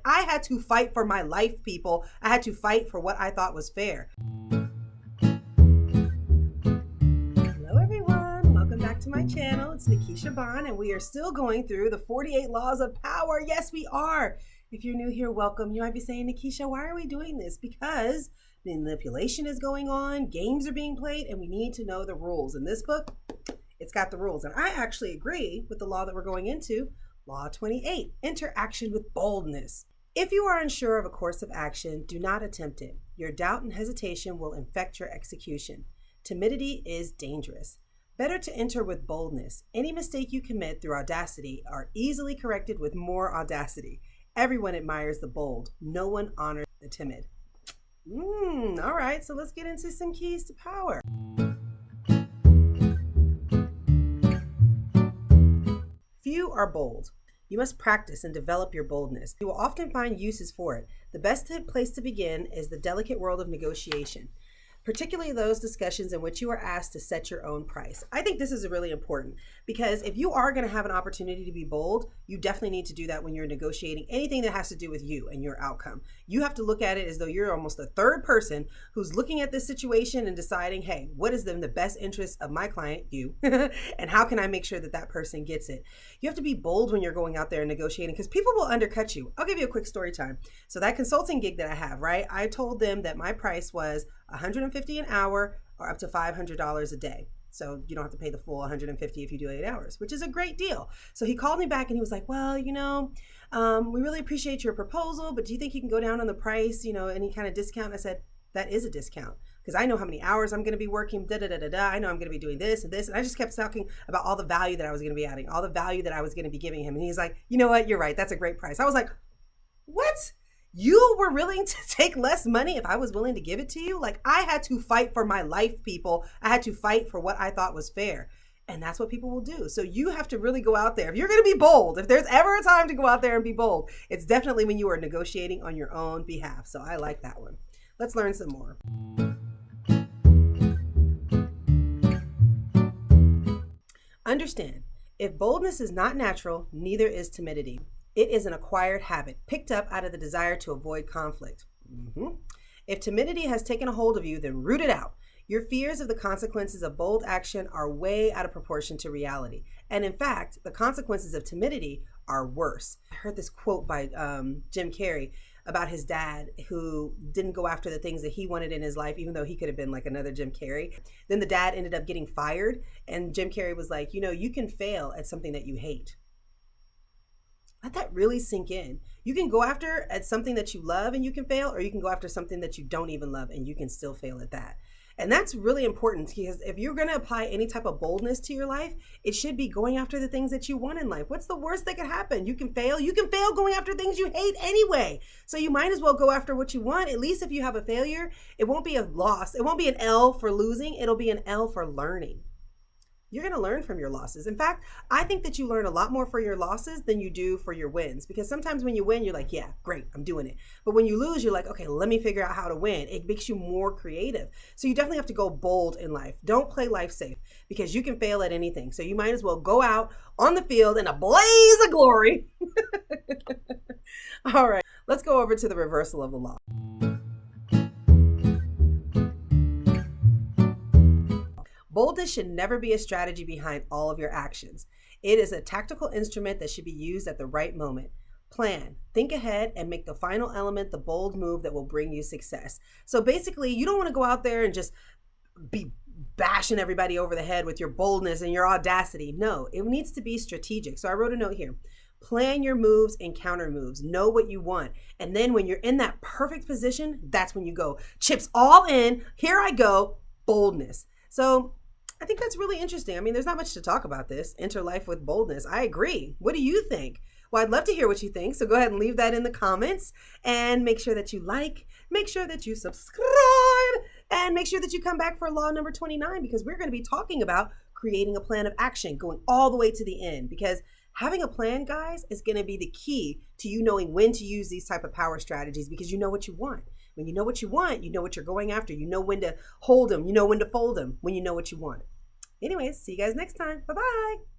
I had to fight for my life, people. I had to fight for what I thought was fair. Hello, everyone. Welcome back to my channel. It's Nikisha Bond, and we are still going through the 48 Laws of Power. Yes, we are. If you're new here, welcome. You might be saying, Nikisha, why are we doing this? Because manipulation is going on, games are being played, and we need to know the rules. In this book, it's got the rules. And I actually agree with the law that we're going into, Law 28, interaction with boldness. If you are unsure of a course of action, do not attempt it. Your doubt and hesitation will infect your execution. Timidity is dangerous. Better to enter with boldness. Any mistake you commit through audacity are easily corrected with more audacity. Everyone admires the bold. No one honors the timid. All right, so let's get into some keys to power. Few are bold. You must practice and develop your boldness. You will often find uses for it. The best place to begin is the delicate world of negotiation, particularly those discussions in which you are asked to set your own price. I think this is really important because if you are going to have an opportunity to be bold, you definitely need to do that when you're negotiating anything that has to do with you and your outcome. You have to look at it as though you're almost a third person who's looking at this situation and deciding, hey, what is in the best interest of my client, you, and how can I make sure that that person gets it? You have to be bold when you're going out there and negotiating because people will undercut you. I'll give you a quick story time. So that consulting gig that I have, right? I told them that my price was $150 an hour or up to $500 a day. So you don't have to pay the full $150 if you do 8 hours, which is a great deal. So he called me back and he was like, well, we really appreciate your proposal, but do you think you can go down on the price, any kind of discount? I said, that is a discount because I know how many hours I'm going to be working, I know I'm going to be doing this and this. And I just kept talking about all the value that I was going to be adding, all the value that I was going to be giving him. And he's like, you know what? You're right. That's a great price. I was like, what? You were willing to take less money if I was willing to give it to you? Like, I had to fight for my life, people. I had to fight for what I thought was fair. And that's what people will do. So you have to really go out there. If you're going to be bold, if there's ever a time to go out there and be bold, it's definitely when you are negotiating on your own behalf. So I like that one. Let's learn some more. Understand, if boldness is not natural, neither is timidity. It is an acquired habit, picked up out of the desire to avoid conflict. If timidity has taken a hold of you, then root it out. Your fears of the consequences of bold action are way out of proportion to reality. And in fact, the consequences of timidity are worse. I heard this quote by Jim Carrey about his dad who didn't go after the things that he wanted in his life, even though he could have been like another Jim Carrey. Then the dad ended up getting fired. And Jim Carrey was like, you can fail at something that you hate. Let that really sink in. You can go after at something that you love and you can fail, or you can go after something that you don't even love and you can still fail at that. And that's really important because if you're going to apply any type of boldness to your life, it should be going after the things that you want in life. What's the worst that could happen? You can fail. You can fail going after things you hate anyway. So you might as well go after what you want. At least if you have a failure, it won't be a loss. It won't be an L for losing. It'll be an L for learning. You're going to learn from your losses. In fact, I think that you learn a lot more for your losses than you do for your wins. Because sometimes when you win, you're like, yeah, great, I'm doing it. But when you lose, you're like, okay, let me figure out how to win. It makes you more creative. So you definitely have to go bold in life. Don't play life safe because you can fail at anything. So you might as well go out on the field in a blaze of glory. All right, let's go over to the reversal of the law. Boldness should never be a strategy behind all of your actions. It is a tactical instrument that should be used at the right moment. Plan, think ahead, and make the final element the bold move that will bring you success. So basically, you don't want to go out there and just be bashing everybody over the head with your boldness and your audacity. No, it needs to be strategic. So I wrote a note here. Plan your moves and counter moves. Know what you want. And then when you're in that perfect position, that's when you go, chips all in, here I go, boldness. So I think that's really interesting. I mean, there's not much to talk about this. Enter life with boldness. I agree. What do you think? Well, I'd love to hear what you think. So go ahead and leave that in the comments and make sure that you like, make sure that you subscribe, and make sure that you come back for law number 29 because we're going to be talking about creating a plan of action, going all the way to the end because having a plan, guys, is going to be the key to you knowing when to use these type of power strategies because you know what you want. When you know what you want, you know what you're going after. You know when to hold them. You know when to fold them when you know what you want. Anyways, see you guys next time. Bye-bye.